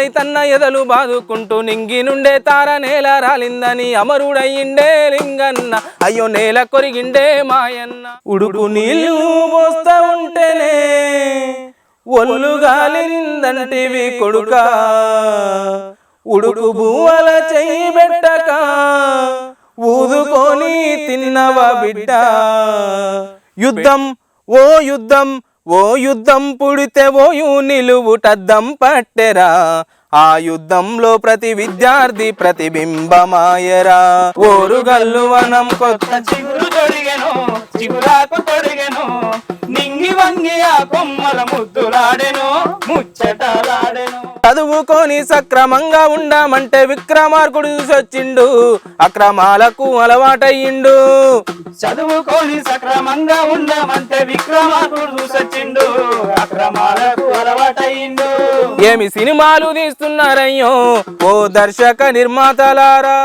రైతన్న ఎదలు బాదుకుంటూ నింగి నుండే తార నేల రాలిందని అమరుడయ్యిండే లింగన్న అయ్యో నేల కొరిగిండే మాయన్న ఉడుకు నీళ్ళు పోస్తా ఉంటేనే ఒళ్ళు గాలిందంటివి కొడుకా ఉడుకు బువ్వల చెయ్యి పెట్టక ఊదుకొని తిన్నవా బిడ్డ యుద్ధం ఓ యుద్ధం ఓ యుద్ధం పుడితే ఓయు నిలువుటద్దం పట్టెరా ఆ యుద్ధంలో ప్రతి విద్యార్థి ప్రతిబింబమాయరా ఓరుగల్లు వనం కొత్త చిగురు తొడిగెను చిగురాకు తొడిగెను నింగి వంగి ఆ కొమ్మల ముద్దులాడెను ముచ్చటలాడెను చదువుకొని సక్రమంగా ఉండామంటే విక్రమార్కుడు చూసొచ్చిండు అక్రమాలకు అలవాటయ్యిండు చదువుకొని సక్రమంగా ఉండామంటే విక్రమార్కుడు చూసొచ్చిండు అక్రమాలకు అలవాటయ్యిండు ఏమి సినిమాలు తీస్తున్నారయ్యో ఓ దర్శక నిర్మాతలారా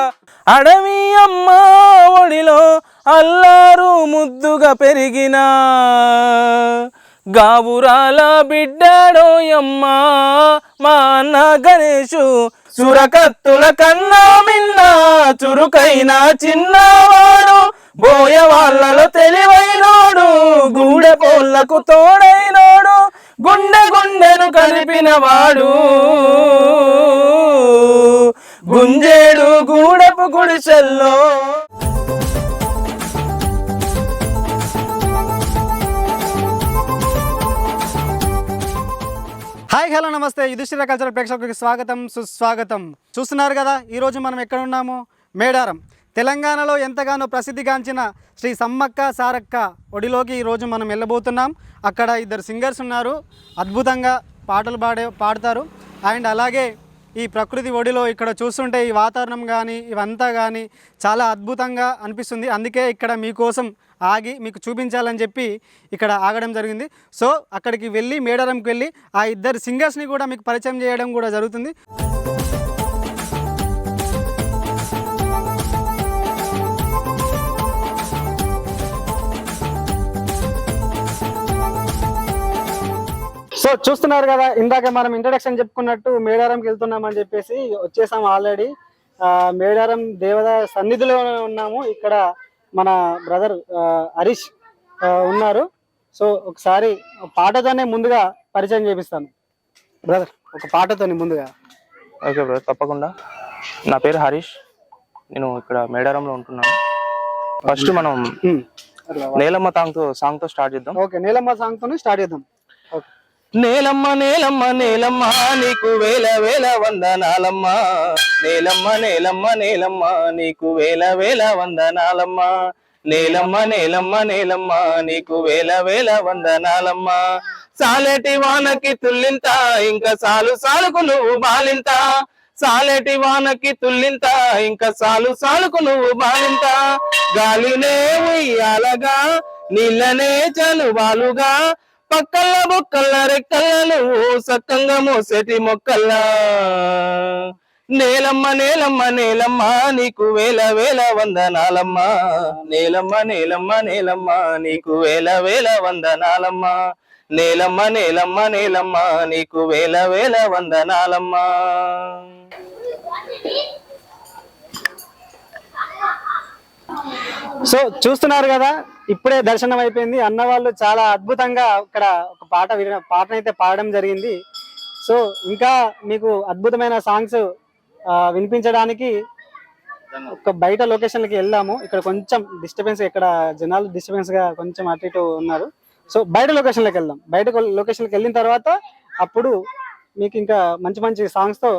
అడవి అమ్మ ఒడిలో అల్లారు ముద్దుగా పెరిగిన గావురాల బిడ్డాడోయమ్మా మా అన్న గణేషు సురకత్తుల కన్నా మిన్న చురుకైన చిన్నవాడు బోయ వాళ్ళలో తెలివైనోడు గూడె పోళ్లకు తోడైనోడు గుండె గుండెను కలిపినవాడు గుంజేడు గూడెపు గుడిసెల్లో హాయ్ హలో నమస్తే యుధిష్ఠిర కల్చరల్ ప్రేక్షకులకు స్వాగతం సుస్వాగతం. చూస్తున్నారు కదా ఈరోజు మనం ఎక్కడ ఉన్నాము? మేడారం, తెలంగాణలో ఎంతగానో ప్రసిద్ధిగాంచిన శ్రీ సమ్మక్క సారక్క ఒడిలోకి ఈరోజు మనం వెళ్ళబోతున్నాం. అక్కడ ఇద్దరు సింగర్స్ ఉన్నారు, అద్భుతంగా పాటలు పాడతారు. అండ్ అలాగే ఈ ప్రకృతి ఒడిలో ఇక్కడ చూస్తుంటే ఈ వాతావరణం కానీ ఇవంతా కానీ చాలా అద్భుతంగా అనిపిస్తుంది. అందుకే ఇక్కడ మీకోసం ఆగి మీకు చూపించాలని చెప్పి ఇక్కడ ఆగడం జరిగింది. సో అక్కడికి వెళ్ళి మేడారంకి వెళ్ళి ఆ ఇద్దరు సింగర్స్ని కూడా మీకు పరిచయం చేయడం కూడా జరుగుతుంది. సో చూస్తున్నారు కదా, ఇందాక మనం ఇంట్రడక్షన్ చెప్పుకున్నట్టు మేడారంకి వెళ్తున్నామని చెప్పేసి వచ్చేసాము ఆల్రెడీ. మేడారం దేవత సన్నిధిలో ఉన్నాము. ఇక్కడ మన బ్రదర్ హరీష్ ఉన్నారు. సో ఒకసారి పాటతోనే ముందుగా పరిచయం చేపిస్తాను బ్రదర్, ఒక పాటతోని ముందుగా. ఓకే బ్రదర్, తప్పకుండా. నా పేరు హరీష్, నేను ఇక్కడ మేడారంలో ఉంటున్నాను. ఫస్ట్ మనం నేలమ్మ సాంగ్ తో స్టార్ట్ చేద్దాం. ఓకే, నేలమ్మ సాంగ్ తోనే స్టార్ట్ చేద్దాం. నేలమ్మ నేలమ్మ నేలమ్మ నీకు వేల వేల వందనాలమ్మ, నేలమ్మ నేలమ్మ నేలమ్మ నీకు వేల వేల వందనాలమ్మ, నేలమ్మ నేలమ్మ నేలమ్మ నీకు వేల వేల వందనాలమ్మ. సాలేటి వానకి తుల్లింత ఇంకా సాలు సాలుకు నువ్వు బాలింత, సాలేటి వానకి తుల్లింత ఇంకా సాలు సాలుకు నువ్వు బాలింత, గాలినే ఉయ్యాలగా నీళ్ళనే చలువాలుగా పక్కల్ల బొక్కల్ల రెక్కల్ల సక్కంగా మోసేటి మొక్కల్లా, నేలమ్మ నేలమ్మ నేలమ్మ నీకు వేల వేల వందనాలమ్మ, నేలమ్మ నేలమ్మ నేలమ్మ నీకు వేల వేల వందనాలమ్మ, నేలమ్మ నేలమ్మ నేలమ్మ నీకు వేల వేల వందనాలమ్మ. సో చూస్తున్నారు కదా, ఇప్పుడే దర్శనం అయిపోయింది. అన్న వాళ్ళు చాలా అద్భుతంగా ఇక్కడ ఒక పాటనైతే పాడడం జరిగింది. సో ఇంకా మీకు అద్భుతమైన సాంగ్స్ వినిపించడానికి ఒక బయట లొకేషన్లకి వెళ్ళాము. ఇక్కడ కొంచెం డిస్టర్బెన్స్, ఇక్కడ జనాలు డిస్టర్బెన్స్ గా కొంచెం అటు ఇటు ఉన్నారు. సో బయట లొకేషన్లకు వెళ్దాం. బయట లొకేషన్కి వెళ్ళిన తర్వాత అప్పుడు మీకు ఇంకా మంచి మంచి సాంగ్స్ తో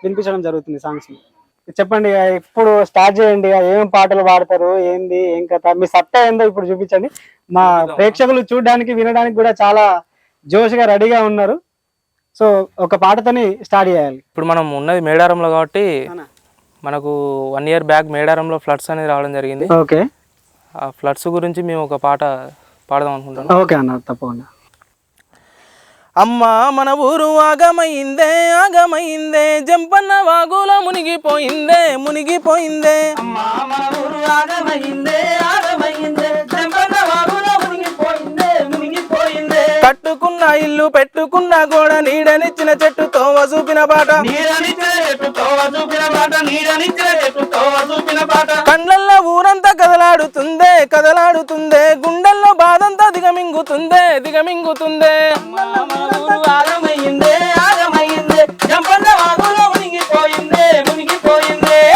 వినిపించడం జరుగుతుంది. సాంగ్స్ చెప్పండి, ఇప్పుడు స్టార్ట్ చేయండి. ఏం పాటలు పాడతారు, ఏంది ఏం కథ, మీ సత్తా ఏందో ఇప్పుడు చూపించండి. మా ప్రేక్షకులు చూడడానికి వినడానికి కూడా చాలా జోష్గా రెడీగా ఉన్నారు. సో ఒక పాటతోని స్టార్ట్ చేయాలి. ఇప్పుడు మనం ఉన్నది మేడారంలో కాబట్టి మనకు 1 year బ్యాక్ మేడారంలో ఫ్లడ్స్ అనేది రావడం జరిగింది. ఓకే, ఆ ఫ్లడ్స్ గురించి మేము ఒక పాట పాడదాం అనుకుంటున్నాం. ఓకే అన్న, తప్పకుండా. అమ్మా మన ఊరు ఆగమైందే ఆగమైందే, జంపన్న వాగులో మునిగిపోయిందే మునిగిపోయిందే, అమ్మా మన ఊరు ఆగమైందే ఆగమైందే, జంపన్న వాగులో మునిగిపోయిందే మునిగిపోయిందే, కట్టుకున్న కట్టుకున్న ఇల్లు పెట్టుకున్న గోడ నీడనిచ్చిన చెట్టు తోవ చూపిన పాట కండ్లల్లో ఊరంతా కదలాడుతుందే కదలాడుతుందే గుండెల్లో బాధంతా దిగమింగుతుందే దిగమింగుతుందే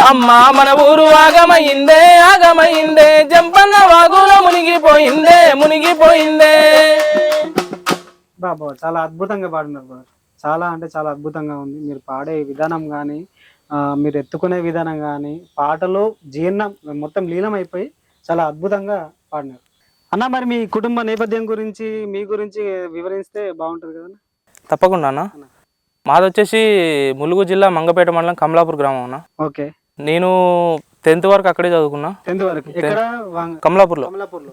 అమ్మా మన ఊరు ఆగమయ్యిందే ఆగమయ్యిందే జంపన్న వాగులో మునిగిపోయిందే మునిగిపోయిందే. బాబా చాలా అద్భుతంగా పాడినారు బ్రదర్. చాలా అంటే చాలా అద్భుతంగా ఉంది. మీరు పాడే విధానం కానీ మీరు ఎత్తుకునే విధానం కానీ పాటలో జీర్ణం మొత్తం లీనమైపోయి చాలా అద్భుతంగా పాడినారు అన్న. మరి మీ కుటుంబ నేపథ్యం గురించి మీ గురించి వివరిస్తే బాగుంటుంది కదా. తప్పకుండా అన్న. మాది వచ్చేసి ములుగు జిల్లా మంగపేట మండలం కమలాపూర్ గ్రామం అన్న. ఓకే. నేను 10th వరకు అక్కడే చదువుకున్నా. 10th వరకు ఎక్కడ? కమలాపూర్లో.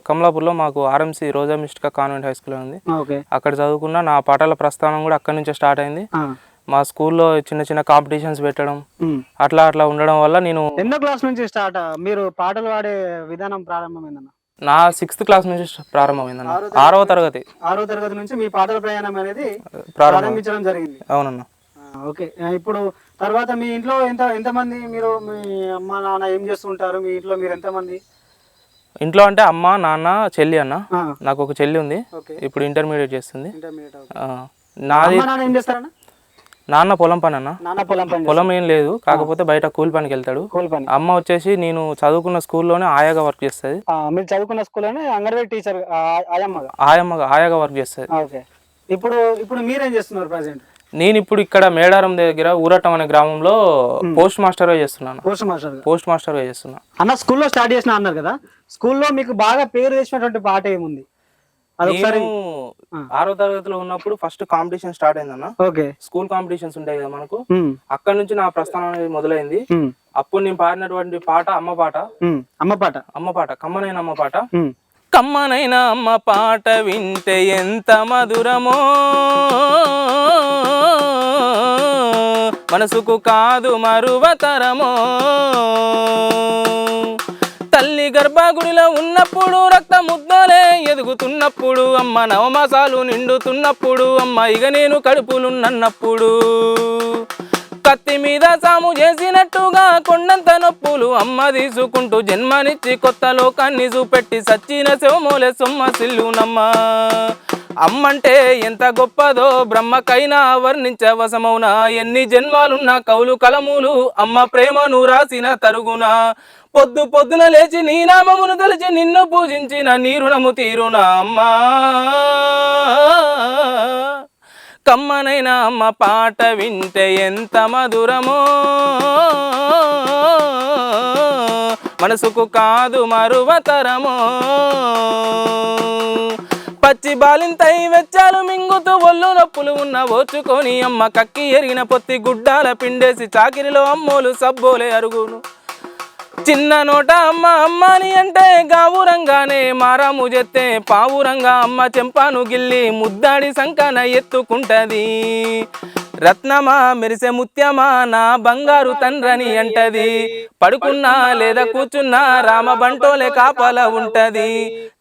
కమలాపూర్లో మాకు ఆర్ఎంసీ రోజా మిస్టికా కాన్వెంట్ హై స్కూల్ ఉంది. అక్కడ చదువుకున్నా. నా పాటల ప్రస్థానం కూడా అక్కడి నుంచే స్టార్ట్ అయింది. మా స్కూల్లో చిన్న చిన్న కాంపిటీషన్స్ పెట్టడం అట్లా అట్లా ఉండడం వల్ల నేను. ఎన్నో క్లాస్ నుంచి స్టార్ట్ మీరు పాటలు పాడే విధానం ప్రారంభమైందన్న? నా 6th క్లాస్ నుంచి ప్రారంభమైందన్న. 6వ తరగతి. 6వ తరగతి నుంచి మీ పాటల ప్రయాణం అనేది ప్రారంభించడం జరిగింది. అవునన్న. ఓకే. ఇప్పుడు తర్వాత మీ ఇంట్లో ఎంతమంది మీరు? మీ అమ్మ నాన్న ఏం చేస్తుంటారు? మీ ఇంట్లో మీరు ఎంతమంది? ఇంట్లో అంటే అమ్మ నాన్న చెల్లి అన్న. నాకు ఒక చెల్లి ఉంది, ఇప్పుడు ఇంటర్మీడియట్ చేస్తుంది. నాది ఏం చేస్తారన్న? నాన్న పొలం పని అన్న. పొలం ఏం లేదు, కాకపోతే బయట కూలి పనికి వెళ్తాడు. అమ్మ వచ్చేసి నేను చదువుకున్న స్కూల్లోనే ఆయాగా వర్క్ చేస్తుంది. మీరు చదువుకున్న స్కూల్లోనే అంగన్వాడీ టీచర్ ఆయాగా వర్క్ చేస్తుంది. ఇప్పుడు ఇప్పుడు మీరేం చేస్తున్నారు ప్రెసెంట్? నేను ఇప్పుడు ఇక్కడ మేడారం దగ్గర ఊరటం అనే గ్రామంలో పోస్ట్ మాస్టర్ గా చేస్తున్నాను. పోస్ట్ మాస్టర్ గా చేస్తున్నా అన్న. స్కూల్లో స్టార్ట్ చేసిన అన్నారు కదా, స్కూల్లో మీకు బాగా పేరు తెచ్చినటువంటి పాట ఏముంది? నేను 6వ తరగతిలో ఉన్నప్పుడు ఫస్ట్ కాంపిటీషన్ స్టార్ట్ అయిందన్న. స్కూల్ కాంపిటీషన్స్ ఉంటాయి కదా మనకు, అక్కడ నుంచి నా ప్రస్థానం అనేది మొదలైంది. అప్పుడు నేను పాడినటువంటి పాట అమ్మ పాట. అమ్మ పాట కమ్మనైన అమ్మ పాట. కమ్మనైన అమ్మ పాట వింటే ఎంత మధురమో, మనసుకు కాదు మరువతరమో. తల్లి గర్భగుడిలో ఉన్నప్పుడు రక్త ముద్దలే ఎదుగుతున్నప్పుడు, అమ్మ నవమాసాలు నిండుతున్నప్పుడు, అమ్మ ఇక నేను కడుపులున్నప్పుడు, కత్తి మీద సాము చేసినట్టుగా కొండంత నొప్పులు అమ్మ తీసుకుంటూ జన్మనిచ్చి కొత్త లోకాన్ని చూపెట్టి సచ్చిన శవమూలే సొమ్మసిల్లునమ్మ. అమ్మంటే ఎంత గొప్పదో బ్రహ్మకైనా వర్ణించవసమౌనా, ఎన్ని జన్మాలున్న కౌలు కలములు అమ్మ ప్రేమను రాసిన తరుగున. పొద్దు పొద్దున లేచి నీ నామమును తలిచి నిన్ను పూజించిన నీ రుణము తీరునా అమ్మా. కమ్మనైన అమ్మ పాట వింటే ఎంత మధురమో, మనసుకు కాదు మరువతరమో. పచ్చి బాలింతై వెచ్చాలు మింగుతూ ఒళ్ళు నొప్పులు ఉన్న ఓచుకొని అమ్మ కక్కి ఎరిగిన పొత్తి గుడ్డాల పిండేసి చాకిరిలో అమ్మోలు సబ్బోలే అరుగును. చిన్న నోట అమ్మ అమ్మని అంటే గావురంగానే మారాము చెత్తే పావురంగా అమ్మ చెంపాను గిల్లి ముద్దాడి సంకన ఎత్తుకుంటది. రత్నమా మెరిసే ముత్యమా నా బంగారు తండ్రని అంటది. పడుకున్నా లేదా కూర్చున్నా రామ బంటోలే కాపల ఉంటది.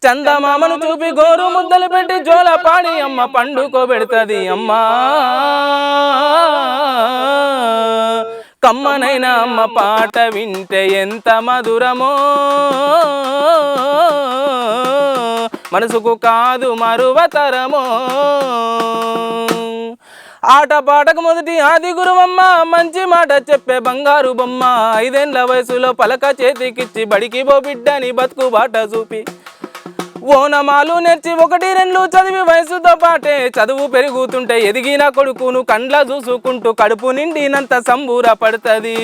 చందమామను చూపి గోరు ముద్దలు పెట్టి జోల పాడి అమ్మ పండుకోబెడుతుంది అమ్మా. కమ్మనైన అమ్మ పాట వింటే ఎంత మధురమో, మనసుకు కాదు మరువతరమో. ఆట పాటకు మొదటి ఆది గురువమ్మ, మంచి మాట చెప్పే బంగారు బొమ్మ. 5 ఏళ్ల వయసులో పలక చేతికిచ్చి బడికి బో బిడ్డని బతుకు బాట చూపి ఓనమాలు నేర్చి 1, 2 చదివి వయసుతో పాటే చదువు పెరుగుతుంటే ఎదిగిన కొడుకును కండ్ల చూసుకుంటూ కడుపు నిండినంత సంబూర పడుతుంది.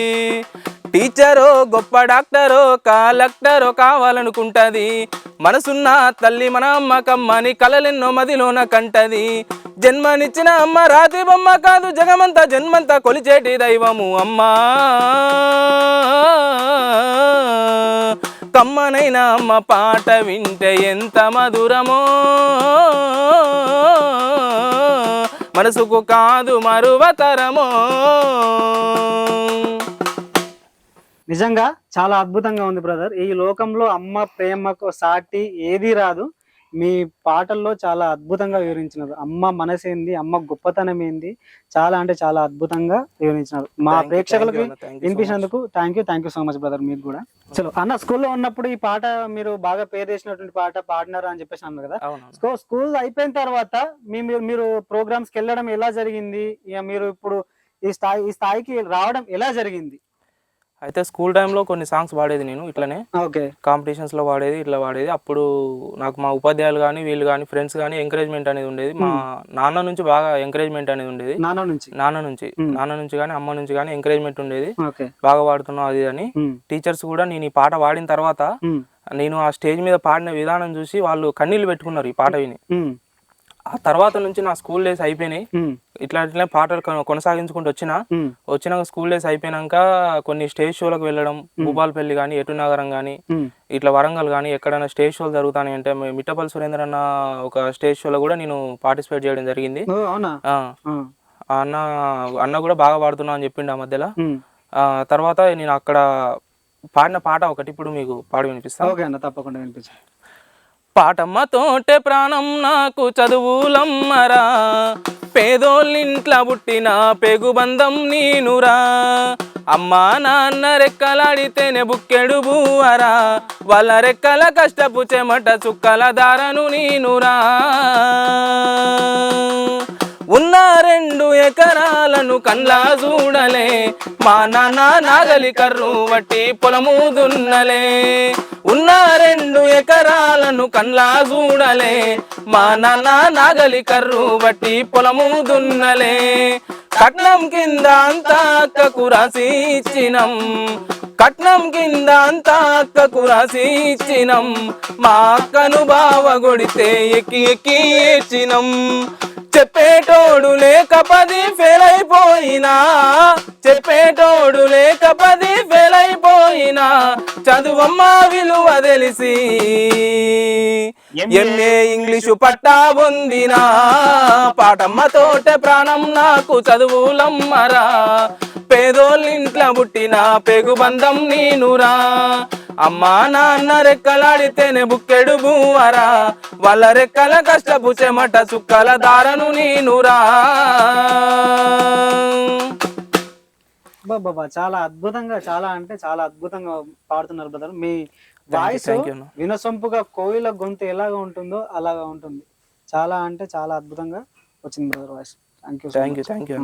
టీచరో గొప్ప డాక్టరో కలెక్టరో కావాలనుకుంటది. మనసున్న తల్లి మన అమ్మ కమ్మని కలలెన్నో మదిలోన కంటది. జన్మనిచ్చిన అమ్మ రాతి బొమ్మ కాదు జగమంతా జన్మంతా కొలిచేటి దైవము అమ్మా. కమ్మనైన అమ్మ పాట వింటే ఎంత మధురమో, మనసుకు కాదు మరువతరమో. నిజంగా చాలా అద్భుతంగా ఉంది బ్రదర్. ఈ లోకంలో అమ్మ ప్రేమకు సాటి ఏది రాదు. మీ పాటల్లో చాలా అద్భుతంగా వివరించినారు. అమ్మ మనసేంది, అమ్మ గొప్పతనం ఏంది, చాలా అంటే చాలా అద్భుతంగా వివరించినారు. మా ప్రేక్షకులకి వినిపించినందుకు thank you so much brother. మీకు కూడా చలో అన్న, స్కూల్లో ఉన్నప్పుడు ఈ పాట మీరు బాగా పేరు చేసినటువంటి పాట పాడినారు అని చెప్పేసి అన్నారు కదా. స్కూల్ అయిపోయిన తర్వాత మీరు ప్రోగ్రామ్స్ కి వెళ్ళడం ఎలా జరిగింది, ఇక మీరు ఇప్పుడు ఈ స్థాయికి రావడం ఎలా జరిగింది? అయితే స్కూల్ టైంలో కొన్ని సాంగ్స్ పాడేది నేను ఇట్లనే, కాంపిటీషన్స్ లో పాడేది, ఇట్లా పాడేది. అప్పుడు నాకు మా ఉపాధ్యాయులు కానీ వీళ్ళు కానీ ఫ్రెండ్స్ కానీ ఎంకరేజ్మెంట్ అనేది ఉండేది. మా నాన్న నుంచి బాగా ఎంకరేజ్మెంట్ అనేది ఉండేది. నాన్న నుంచి కానీ అమ్మ నుంచి కానీ ఎంకరేజ్మెంట్ ఉండేది. బాగా పాడుతున్నావు అది అని. టీచర్స్ కూడా నేను ఈ పాట పాడిన తర్వాత నేను ఆ స్టేజ్ మీద పాడిన విధానం చూసి వాళ్ళు కన్నీళ్లు పెట్టుకున్నారు ఈ పాట విని. ఆ తర్వాత నుంచి నా స్కూల్ డేస్ అయిపోయినాయి. ఇట్లా పాటలు కొనసాగించుకుంటూ వచ్చినాక స్కూల్ డేస్ అయిపోయినాక కొన్ని స్టేజ్ షోలకు వెళ్ళడం, భూపాలపల్లి కానీ, ఎటునగరం కానీ, ఇట్లా వరంగల్ కానీ ఎక్కడైనా స్టేజ్ షోలు జరుగుతాయి అంటే మిట్టపల్లి సురేందర్ అన్న ఒక స్టేజ్ షోలో కూడా నేను పార్టిసిపేట్ చేయడం జరిగింది. అన్న కూడా బాగా పాడుతున్నా అని చెప్పిండు ఆ మధ్యలో. తర్వాత నేను అక్కడ పాడిన పాట ఒకటి ఇప్పుడు మీకు పాడి వినిపిస్తాను. తప్పకుండా వినిపిస్తాను. పాటమ్మ తోటే ప్రాణం నాకు చదువులమ్మరా, పేదోళ్ళింట్ల పుట్టిన పెగుబంధం నీనురా, అమ్మా నాన్న రెక్కలాడితేనే బుక్కెడు బూవరా, వాళ్ళ రెక్కల కష్టపు చెమట చుక్కల దారను నీనురా, ఉన్న 2 ఎకరాలను కన్లా చూడలే, మా నాన్న నాగలి కర్రు వట్టి పొలము దున్నలే, ఉన్న 2 ఎకరాలను కన్లా చూడలే, మా నాన్న నాగలి కర్రు వట్టి పొలము దున్నలే, కట్నం కింద అంతా అక్కకు రాసి ఇచ్చినం, కట్నం కింద అంతా అక్కకు రాసి ఇచ్చినం, మా అక్కను బావ కొడితే ఎక్కి ఎక్కి ఏడ్చినం, చెప్పేటోడు లేక 10 ఫెయిల్ అయిపోయినా, చెప్పేటోడు లేక 10 ఫెయిల్ అయిపోయినా, చదువమ్మ విలువ తెలిసి ఎంఏ ఇంగ్లీషు పట్టా పొందినా, పాటమ్మ తోట ప్రాణం నాకు చదువులమ్మరా, పేదోళ్ళింట్ల పుట్టిన పెగుబంధం నీనురా, అమ్మా నాన్న రెక్కలాడితేనే బుక్కెడు బూవరా, వాళ్ళ రెక్కల కష్టపు చెమట చుక్కల దారను నీనురా. బాబా చాలా అద్భుతంగా, చాలా అంటే చాలా అద్భుతంగా పాడుతున్నారు బ్రదర్. మీ వాయిస్ వినసొంపుగా కోయిల గొంతు ఎలాగా ఉంటుందో అలాగా ఉంటుంది. చాలా అంటే చాలా అద్భుతంగా వచ్చింది బ్రదర్ వాయిస్. థ్యాంక్ యూ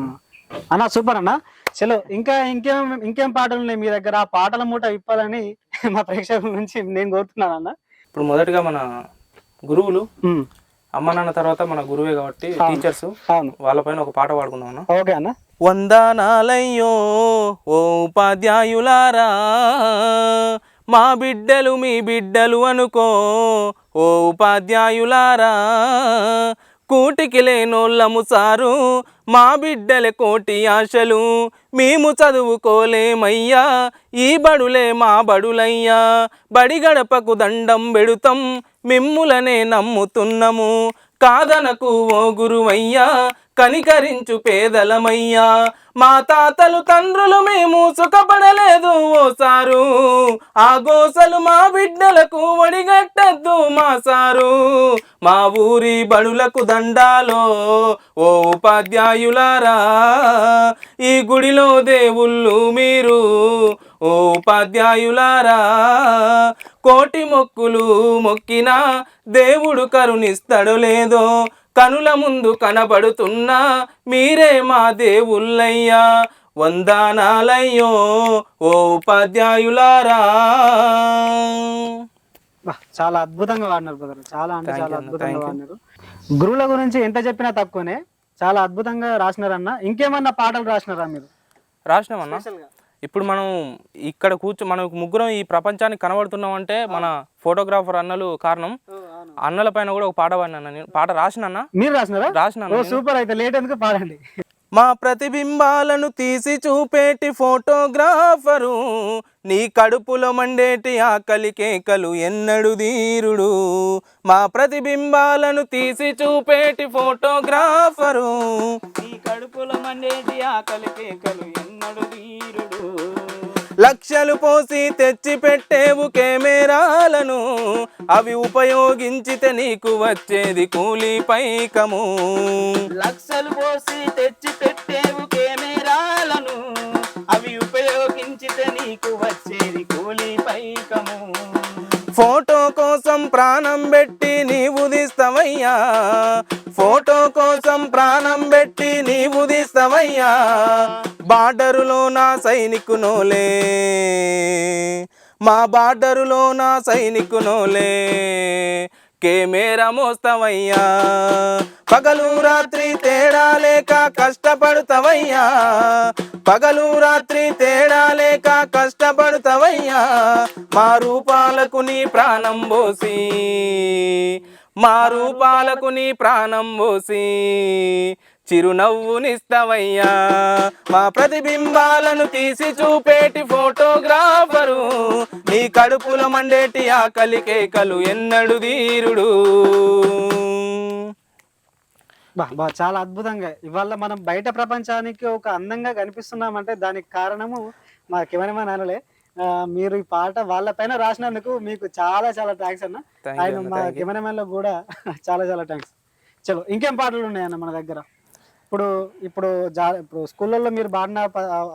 అన్న. సూపర్ అన్న. చలో ఇంకేం పాటలు ఉన్నాయి మీ దగ్గర? ఆ పాటల మూట విప్పాలని మా ప్రేక్షకుల నుంచి నేను కోరుతున్నాను అన్న. ఇప్పుడు మొదటిగా మన గురువులు, అమ్మ నాన్న తర్వాత మన గురువే కాబట్టి టీచర్స్, వాళ్ళపైన ఒక పాట పాడుకుందాం అన్న. ఓకే అన్న. వందనాలయ్యో ఓ ఉపాధ్యాయులారా, మా బిడ్డలు మీ బిడ్డలు అనుకో ఓ ఉపాధ్యాయులారా, కూటికి లేనోళ్ళము సారు, మా బిడ్డలే కోటి ఆశలు, మేము చదువుకోలేమయ్యా, ఈ బడులే మా బడులయ్యా, బడి గడపకు దండం పెడుతాం, మిమ్ములనే నమ్ముతున్నాము, కాదనకు ఓ గురువయ్యా, కనికరించు పేదలమయ్యా, మా తాతలు తండ్రులు మేము సుఖపడలేదు ఓ సారు, ఆ గోసలు మా బిడ్డలకు ఒడిగట్టద్దు మా సారు, మా ఊరి బడులకు దండాలో ఓ ఉపాధ్యాయులారా, ఈ గుడిలో దేవుళ్ళు మీరు ఓ ఉపాధ్యాయులారా, కోటి మొక్కులు మొక్కినా దేవుడు కరుణిస్తాడో లేదో, కనుల ముందు కనబడుతున్నా మీరే మా దేవుళ్ళయ్యా, వందనాలయ్యో ఓ ఉపాధ్యాయులారా. చాలా అద్భుతంగా వాడినారు బ్రదర్. చాలా అంటే చాలా అద్భుతంగా వాడినారు. గురువుల గురించి ఎంత చెప్పినా తక్కువనే. చాలా అద్భుతంగా రాసినారన్న. ఇంకేమన్నా పాటలు రాసినారా మీరు? రాసినామన్నా. ఇప్పుడు మనం ఇక్కడ మనకు ముగ్గురం ఈ ప్రపంచానికి కనబడుతున్నాం అంటే మన ఫోటోగ్రాఫర్ అన్నలు కారణం. అన్నల పైన కూడా ఒక పాట పాడినా, నేను పాట రాసినా. మీరు రాసినారా? రాసినా. సూపర్. అయితే లేట్ ఎందుకు, పాడండి. మా ప్రతిబింబాలను తీసి చూపేటి ఫోటోగ్రాఫరు, నీ కడుపులో మండేటి ఆకలి కేకలు ఎన్నడు ధీరుడు, మా ప్రతిబింబాలను తీసి చూపేటి ఫోటోగ్రాఫరు, నీ కడుపులో మండేటి ఆకలి కేకలు ఎన్నడు ధీరుడు, లక్షలు పోసి తెచ్చి పెట్టేవు కెమెరాలను, అవి ఉపయోగించితే నీకు వచ్చేది కూలీ పైకము. లక్షలు పోసి తెచ్చి పెట్టేవు కెమెరాలను, అవి ఉపయోగించితే నీకు వచ్చేది కూలీ పైకము. ఫోటో కోసం ప్రాణం పెట్టి నీవు తీస్తావయ్యా, ఫోటో కోసం ప్రాణం పెట్టి నీవు తీస్తావయ్యా. బార్డరులో నా సైనికునోలే, మా బార్డరులో నా సైనికునోలే కెమెరా మోస్తావయ్యా. పగలు రాత్రి తేడా లేక కష్టపడతావయ్యా, పగలు రాత్రి తేడా లేక కష్టపడతావయ్యా. మా రూపాలకు నీ ప్రాణం పోసి, మా రూపాలకు నీ ప్రాణం పోసి చిరునవ్వునిస్తావయ్యా. మా ప్రతిబింబాలను తీసి చూపేటి ఫోటోగ్రాఫరు, నీ కడుపులో మండేటి ఆకలి కేకలు ఎన్నడు తీరుడు. బా చాలా అద్భుతంగా ఇవాళ మనం బయట ప్రపంచానికి ఒక అందంగా కనిపిస్తున్నామంటే దానికి కారణము మా కెమెరామెన్ అనలే. మీరు ఈ పాట వాళ్ళ పైన రాసినందుకు మీకు చాలా చాలా థ్యాంక్స్ అన్న. ఆయన మా కెమెరామెన్ లో కూడా చాలా చాలా థ్యాంక్స్. చలో ఇంకేం పాటలు ఉన్నాయన్న మన దగ్గర? ఇప్పుడు ఇప్పుడు ఇప్పుడు స్కూళ్ళల్లో మీరు పాడిన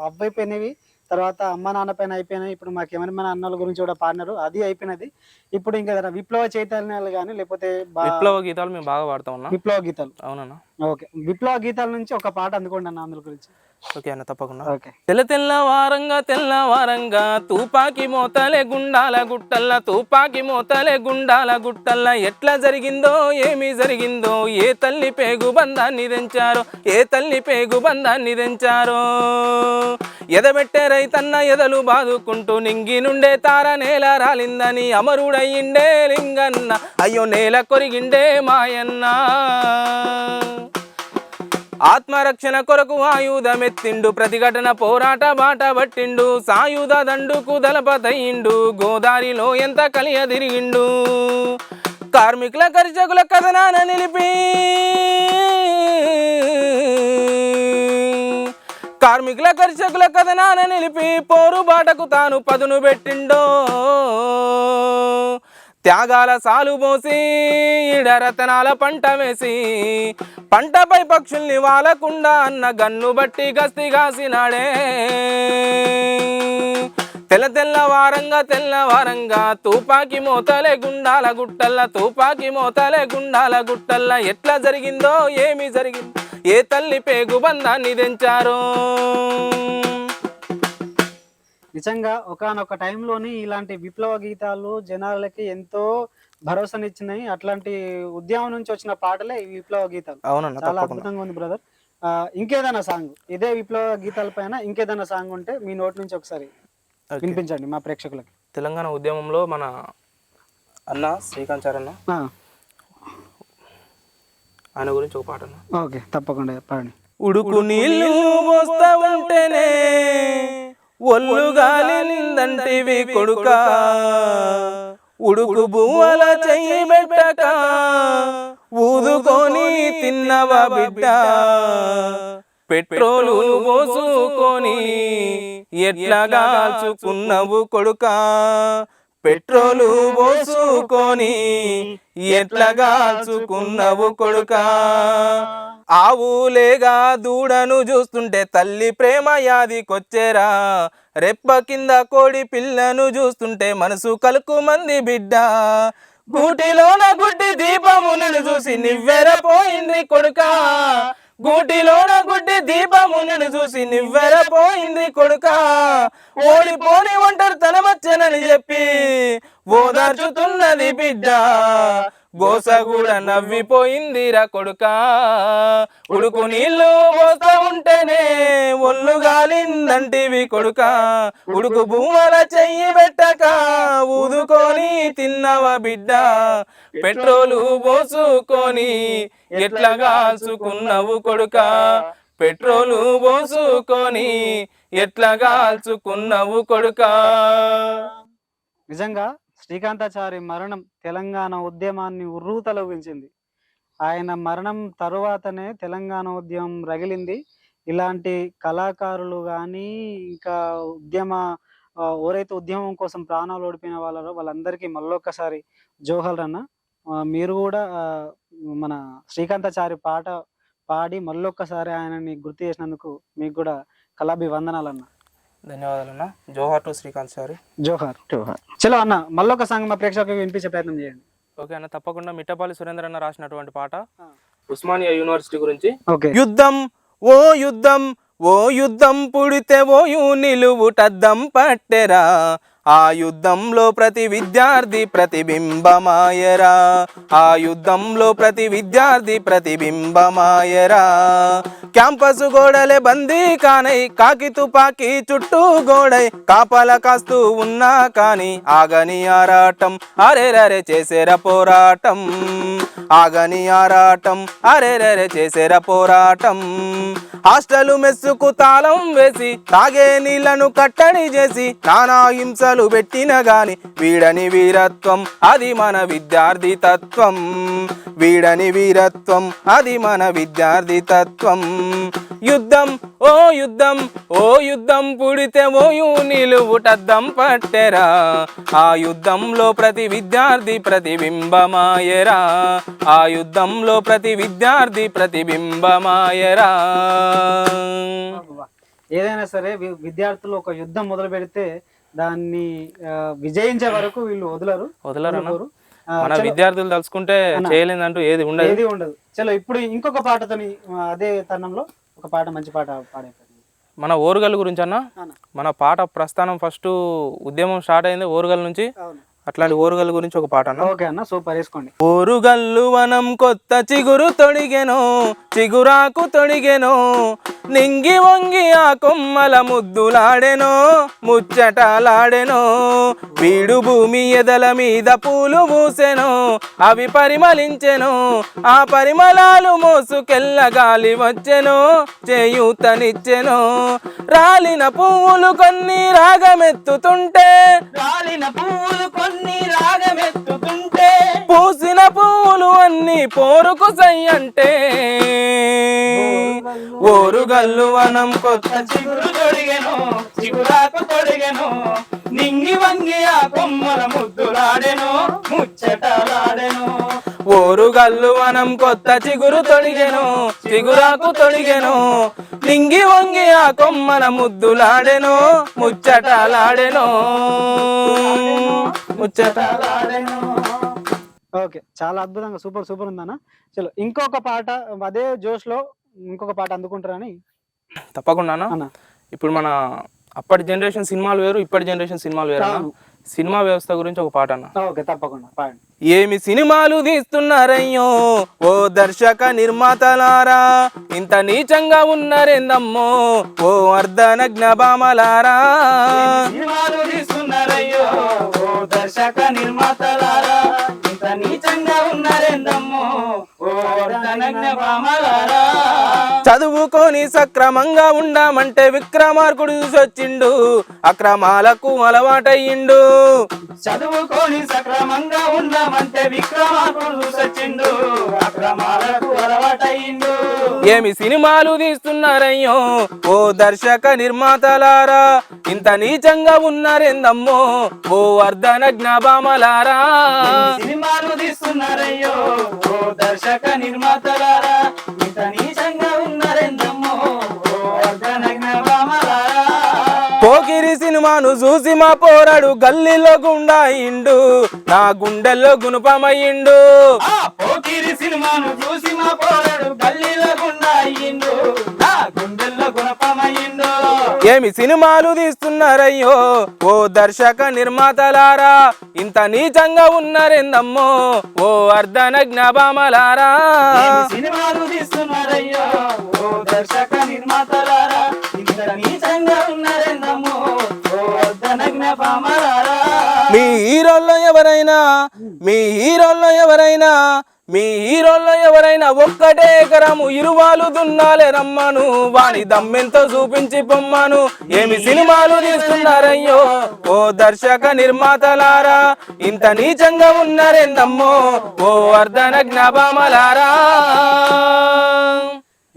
అవ్వైపోయినవి, తర్వాత అమ్మ నాన్న పైన అయిపోయినాయి, ఇప్పుడు మా కెమెరామెన్ అన్నల గురించి కూడా పాడినారు, అది అయిపోయినది. ఇప్పుడు ఇంకా విప్లవ చైతన్యాలు కానీ లేకపోతే విప్లవ గీతాలు మేము బాగా పాడుతా ఉన్నాం. విప్లవ గీతాలు అవునన్నా. ఓకే, విప్లవ గీతాల నుంచి ఒక పాట అందుకోండి అన్న అందుల గురించి. ఓకే అన్న, తప్పకుండా. ఓకే. తెల్లవారంగా తెల్లవారంగా తుపాకి మోతలే గుండాల గుట్టల్ల, తుపాకి మోతలే గుండాల గుట్టల్ల, ఎట్లా జరిగిందో ఏమి జరిగిందో, ఏ తల్లి పేగు బంధాన్ని తెంచారో, ఏ తల్లి పేగు బంధాన్ని తెంచారో. ఎదబెట్టే రైతన్న ఎదలు బాదుకుంటూ నింగి నుండే తార నేల రాలిందని అమరుడయ్యిండే లింగన్న, అయ్యో నేల కొరిగిండే మాయన్న. ఆత్మరక్షణ కొరకు ఆయుధమెత్తిండు, ప్రతిఘటన పోరాట బాట పట్టిండు, సాయుధ దండుకు దళపతయ్యిండు, గోదారిలో ఎంత కలియ తిరిగిండు. కార్మికుల కర్షకుల కథనాన నిలిపి, కార్మికుల కర్షకుల కథనాన నిలిపి పోరు బాటకు తాను పదును పెట్టిండో. త్యాగాల సాలు పోసి ఇడరతనాల పంట వేసి, పంటపై పక్షుల్ని వాలకుండా అన్న గన్ను బట్టి గస్తీ కాసినాడే. తెల్లవారంగా తెల్లవారంగా తుపాకి మోతలే గుండాల గుట్టల్ల, తుపాకి మోతలే గుండాల గుట్టల్ల, ఎట్లా జరిగిందో ఏమి జరిగిందో, ఏ తల్లి పేగు బంధాన్ని తెంచారో. నిజంగా ఒకానొక టైంలోని ఇలాంటి విప్లవ గీతాలు జనాలకి ఎంతో భరోసానిచ్చినాయి. అట్లాంటి ఉద్యమం నుంచి వచ్చిన పాటలే ఈ విప్లవ గీతాలు. అవునన్నా, చాలా అద్భుతంగా ఉంది బ్రదర్. ఇంకేదైనా సాంగ్ ఇదే విప్లవ గీతాల పైన ఇంకేదైనా సాంగ్ ఉంటే మీ నోటి నుంచి ఒకసారి వినిపించండి మా ప్రేక్షకులకి. తెలంగాణ ఉద్యమంలో మన అన్న శ్రీకాంత్ సార్ అన్న, ఆయన గురించి ఒక పాట. ఓకే, తప్పకుండా పాడండి. ఉడుకు నీళ్ళు మోస్తా ఉంటేనే ఒళ్ళు గాలిందంటివి కొడుక, ఉడుకు బువ్వల చెయ్యి పెట్టక ఊదుకొని తిన్నవా బిడ్డ, పెట్రోలు పోసుకొని ఎట్లా కాల్చుకున్నవు కొడుక, పెట్రోలు పోసుకొని ఎట్లా కాల్చుకున్నవు కొడుక. ఆవులేగా దూడను చూస్తుంటే తల్లి ప్రేమ యాదికొచ్చేరా, రెప్ప కింద కోడి పిల్లను చూస్తుంటే మనసు కలుకు మంది బిడ్డ, గూటిలోన గుడ్డి దీపమును చూసి నివ్వెరపోయింది కొడుక, గూటిలోన గుడ్డి దీపమును చూసి నివ్వెరపోయింది కొడుక. ఓడిపోని ఒంటరి తనమచ్చనని చెప్పి ఓదార్చుతున్నది బిడ్డ, గోస కూడా నవ్విపోయిందిరా కొడుక. ఉడుకు నీళ్ళు పోస్తా ఉంటేనే ఒళ్ళు గాలిందంటివి కొడుక, ఉడుకు భూమల చెయ్యి పెట్టక ఊదుకొని తిన్నవా బిడ్డ, పెట్రోలు పోసుకొని ఎట్లా కాల్చుకున్నవు కొడుక, పెట్రోలు పోసుకొని ఎట్లా కాల్చుకున్నవు కొడుక. నిజంగా శ్రీకాంతాచారి మరణం తెలంగాణ ఉద్యమాన్ని ఉర్రూతలొగించింది. ఆయన మరణం తరువాతనే తెలంగాణ ఉద్యమం రగిలింది. ఇలాంటి కళాకారులు కానీ ఇంకా ఉద్యమ ఎవరైతే ఉద్యమం కోసం ప్రాణాలు ఓడిపోయిన వాళ్ళలో వాళ్ళందరికీ మళ్ళొక్కసారి జోహర్ అన్న. మీరు కూడా మన శ్రీకాంతాచారి పాట పాడి మళ్ళొక్కసారి ఆయనని గుర్తు చేసినందుకు మీకు కూడా కళాభివందనాలన్న. ధన్యవాదాలన్న. జోహార్ టు శ్రీకాంత్ సార్. జోహార్. చలో అన్న, మళ్ళొక సాంగ్ మా ప్రేక్షకులకు వినిపించే ప్రయత్నం చేయండి. ఓకే అన్న, తప్పకుండా. మిట్టపల్లి సురేంద్ర అన్న రాసినటువంటి పాట ఉస్మానియా యూనివర్సిటీ గురించి. ఓకే. యుద్ధం ఓ యుద్ధం ఓ యుద్ధం పుడితే ఓయు నిలువుటద్దం పట్టెరా, ఆ యుద్ధంలో ప్రతి విద్యార్థి ప్రతిబింబమాయరా, ఆ యుద్ధంలో ప్రతి విద్యార్థి ప్రతిబింబమాయరా. క్యాంపస్ గోడలే బందీ కానై కాకి తుపాకి చుట్టూ గోడై కాపల కాస్తూ ఉన్నా కానీ ఆగని ఆరాటం అరెరరే చేసేర పోరాటం, ఆగని ఆరాటం అరెరరే చేసేర పోరాటం. హాస్టలు మెస్సుకు తాళం వేసి తాగే నీళ్లను కట్టడి చేసి నానా హింసలు పెట్టిన గాని వీడని వీరత్వం అది మన విద్యార్థి తత్వం, వీడని వీరత్వం అది మన విద్యార్థి తత్వం. యుద్ధం ఓ యుద్ధం ఓ యుద్ధం పుడితే ఓయు నిలువుటద్దం పట్టెరా, ఆ యుద్ధంలో ప్రతి విద్యార్థి ప్రతిబింబమాయరా, ఆ యుద్ధంలో ప్రతి విద్యార్థి ప్రతిబింబమాయరా. ఏదైనా సరే విద్యార్థులు ఒక యుద్ధం మొదలు పెడితే దాన్ని విజయించే వరకు వీళ్ళు వదలరు. మన విద్యార్థులు తలుచుకుంటే చేయలేదంటూ ఏది ఉండదు. చలో ఇప్పుడు ఇంకొక పాటతోని అదే తరుణంలో ఒక పాట, మంచి పాట పాడే. మన ఓరుగల్ గురించి అన్న. మన పాట ప్రస్థానం ఫస్ట్ ఉద్యమం స్టార్ట్ అయింది ఓరుగల్ నుంచి. అట్లాంటి ఓరుగల్ గురించి ఒక పాట అన్న. ఓకే అన్న, సూపర్, వేసుకోండి. ఓరుగల్లు వనం కొత్త చిగురు తొడిగెను, చిగురాకు తొడిగెను, నింగి వంగి ఆ కొమ్మల ముద్దులాడెను, ముచ్చటలాడెను. వీడు భూమి ఎదల మీద పూలు పూసెను, అవి పరిమళించెను, ఆ పరిమళాలు మోసుకెళ్ళ గాలి వచ్చెను, చేయూతనిచ్చెను. రాలిన పువ్వులు కొన్ని రాగమెత్తుతుంటే, రాలిన పువ్వులు కొన్ని రాగమెత్తుతుంటే, పూసిన పువ్వులు అన్ని పోరుకు సయ్యంటే. ఓరుగల్లు వనం కొత్త చిగురు తొడిగెను, చిగురాకు తొడిగెను, నింగి వంగి ఆ కొమ్మల ముద్దులాడెను, ముచ్చటలాడెను. ఓరుగల్లు వనం కొత్త చిగురు తొడిగెను, చిగురాకు తొడిగెను, నింగి వంగి ఆ కొమ్మల ముద్దులాడెను, ముచ్చటలాడెను, ముచ్చటలాడెను. ఓకే, చాలా అద్భుతంగా సూపర్ ఉందన్న. చలో ఇంకొక పాట అదే జోష్ లో ఇంకొక పాట అందుకుంటారని. తప్పకుండా అన్న. ఇప్పుడు మన అప్పటి జనరేషన్ సినిమాలు వేరు, ఇప్పటి జనరేషన్ సినిమాలు వేరు అన్న. సినిమా వ్యవస్థ గురించి ఒక పాట అన్న. ఓకే, తప్పకుండా పాడండి. ఏమి సినిమాలు తీస్తున్నారయ్యో ఓ దర్శక నిర్మాతలారా, ఇంత నీచంగా ఉన్నారేందమ్మో ఓ అర్ధనగ్న బామలారా. సినిమాలు తీస్తున్నారయ్యో ఓ దర్శక నిర్మాతలారా, ఇంత నీచంగా ఉన్నారేందమ్మో ఓ అర్ధనగ్న బామలారా. చదువుకొని సక్రమంగా ఉండామంటే విక్రమార్కుడు చూసొచ్చిండు, అక్రమాలకు అలవాటయ్యిండు. చదువుకొని సక్రమంగా ఉండామంటే విక్రమార్కుడు చూసొచ్చిండు, అక్రమాలకు అలవాటయ్యిండు. ఏమి సినిమాలు తీస్తున్నారయ్యో ఓ దర్శక నిర్మాతలారా, ఇంత నీచంగా ఉన్నారేందమ్మో ఓ అర్ధనగ్న బామలారా. సినిమాలు తీస్తున్నారయ్యో ఓ దర్శక నిర్మాతలారా, ఇంత నీచంగా ఉన్నారేందమ్మో ఓ అర్ధనగ్న బామలారా. పోకిరి సినిమాను చూసి మా పోరాడు గల్లీలో గుండాయిండు, నా గుండెల్లో గుణపమయ్యిండు. పోకిరి సినిమాను చూసి మా పోరాడు గల్లీలో గుండాయిండు, నా గుండెల్లో గుణపమయ్యిండు. ఏమి సినిమాలు తీస్తున్నారయ్యో ఓ దర్శక నిర్మాతలారా, ఇంత నీచంగా ఉన్నారేందమ్మో ఓ అర్ధనగ్న బామలారా. సినిమాలు తీస్తున్నారయ్యో ఓ దర్శక నిర్మాతలారా, ఇంత నీచంగా ఉన్నారేందమ్మో ఓ అర్ధనగ్న బామలారా. మీ హీరోల్లో ఎవరైనా మీ హీరోల్లో ఎవరైనా ఒక్కటే ఎకరము ఇరువాలు దున్నాలే రమ్మను, వాని దమ్మెంతో చూపించి పొమ్మను. ఏమి సినిమాలు తీస్తున్నారయ్యో ఓ దర్శక నిర్మాతలారా, ఇంత నీచంగా ఉన్నారేందమ్మో ఓ అర్ధనగ్న బామలారా.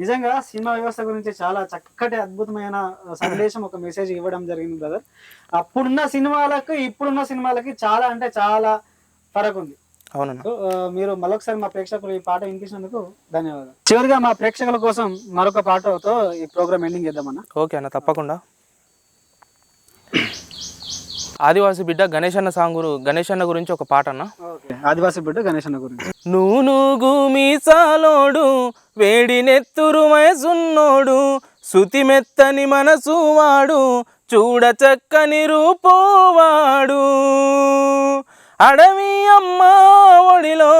నిజంగా సినిమా వ్యవస్థ గురించి చాలా చక్కటి అద్భుతమైన సందేశం, ఒక మెసేజ్ ఇవ్వడం జరిగింది బ్రదర్. అప్పుడున్న సినిమాలకు ఇప్పుడున్న సినిమాలకి చాలా అంటే చాలా ఫరక్ ఉంది. అవునన్నా. సో మీరు మరొకసారి మా ప్రేక్షకులు ఈ పాట వినిపించినందుకు ధన్యవాదాలు. చివరిగా మా ప్రేక్షకుల కోసం మరొక పాటతో ఈ ప్రోగ్రామ్ ఎండింగ్ చేద్దామన్నా. ఓకే అన్న, తప్పకుండా. ఆదివాసి బిడ్డ గణేష్ అన్న గురించి ఒక పాట అన్న. ఆదివాసి బిడ్డ గణేష్ అన్న గురించి. నూనూగు మీసాలోడు వేడి నెత్తురు వయసున్నోడు శృతి మెత్తని మనసు వాడు చూడ చక్కని రూపోవాడు అడవి అమ్మ ఒడిలో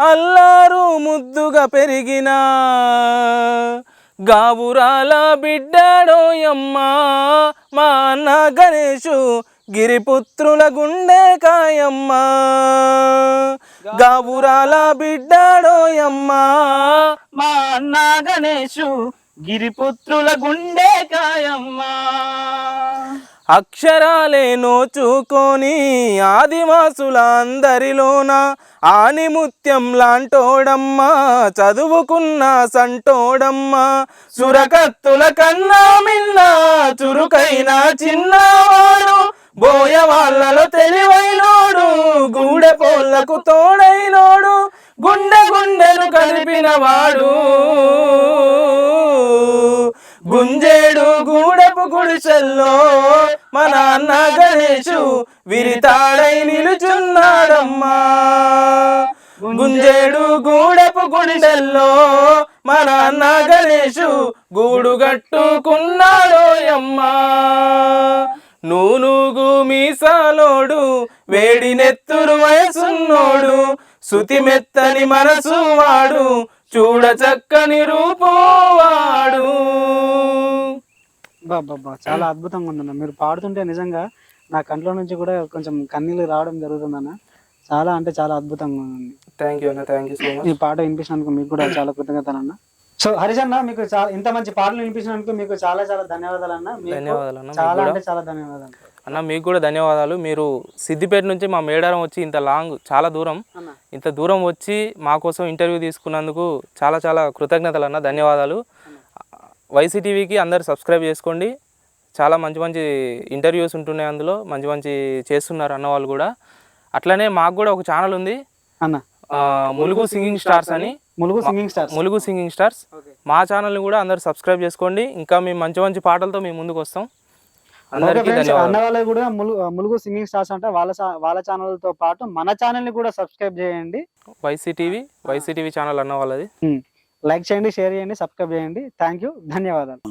అల్లారు ముద్దుగా పెరిగిన గావురాల బిడ్డాడోయమ్మ మా అన్న గణేషు గిరిపుత్రుల గుండె కాయమ్మ గావురాల బిడ్డాడోయమ్మ మా అన్న గణేషు గిరిపుత్రుల గుండె కాయమ్మ అక్షరాలే నోచుకొని ఆదివాసుల అందరిలోన ఆనిముత్యం లాంటోడమ్మా చదువుకున్న సంటోడమ్మా సురకత్తుల కన్నా మిన్న చురుకైన చిన్నవాడు బోయ వాళ్ళలో తెలివైనోడు గూడె పోళ్లకు తోడైనోడు గుండెను కలిపినవాడు గుంజేడు గూడెపు గుడిసెల్లో మా నాన్న గణేషు విరితాడై నిలుచున్నాడమ్మా గుంజేడు గూడెపు గుడిసెల్లో మా నాన్న గణేషు గూడు గట్టుకున్నాడోయమ్మా నూనూగు మీసాలోడు వేడి నెత్తురు వయసున్నోడు శృతి మెత్తని మనసు వాడు చూడ చక్కని రూపోవాడు. బాబా చాలా అద్భుతంగా ఉందన్న. మీరు పాడుతుంటే నిజంగా నా కంట్లో నుంచి కూడా కొంచెం కన్నీళ్ళు రావడం జరుగుతుందన్న. చాలా అంటే చాలా అద్భుతంగా ఉంది. థ్యాంక్ యూ అన్న, థ్యాంక్ యూ సో మచ్. ఈ పాట వినిపించినందుకు మీకు కూడా చాలా కృతజ్ఞతలు అన్న. సో హరీష్ అన్న, మీకు ఇంత మంచి పాటలు వినిపించినందుకు మీకు చాలా చాలా ధన్యవాదాలు అన్న. ధన్యవాదాలు అన్న, చాలా అంటే చాలా ధన్యవాదాలు అన్న. మీకు కూడా ధన్యవాదాలు. మీరు సిద్దిపేట నుంచి మా మేడారం వచ్చి ఇంత లాంగ్ చాలా దూరం ఇంత దూరం వచ్చి మా కోసం ఇంటర్వ్యూ తీసుకున్నందుకు చాలా చాలా కృతజ్ఞతలు అన్న, ధన్యవాదాలు. వైసీటీవీకి అందరు సబ్స్క్రైబ్ చేసుకోండి. చాలా మంచి మంచి ఇంటర్వ్యూస్ ఉంటున్నాయి, అందులో మంచి మంచి చేస్తున్నారు అన్న వాళ్ళు కూడా. అట్లనే మాకు కూడా ఒక ఛానల్ ఉంది అన్న, ములుగు సింగింగ్ స్టార్స్ అని. ములుగు సింగింగ్ స్టార్స్ మా ఛానల్ని కూడా అందరు సబ్స్క్రైబ్ చేసుకోండి. ఇంకా మేము మంచి మంచి పాటలతో మేము ముందుకు వస్తాం. అందరికీ ధన్యవాదాలు. అన్న వాళ్ళకి కూడా ములుగు సింగింగ్ స్టార్స్ అంటే వాళ్ళ ఛానల్ తో పాటు మన ఛానల్ ని కూడా సబ్స్క్రైబ్ చేయండి. వైసీటీవీ ఛానల్ అన్న వాళ్ళది. లైక్ చేయండి, షేర్ చేయండి, సబ్స్క్రైబ్ చేయండి. థ్యాంక్ యూ, ధన్యవాదాలు.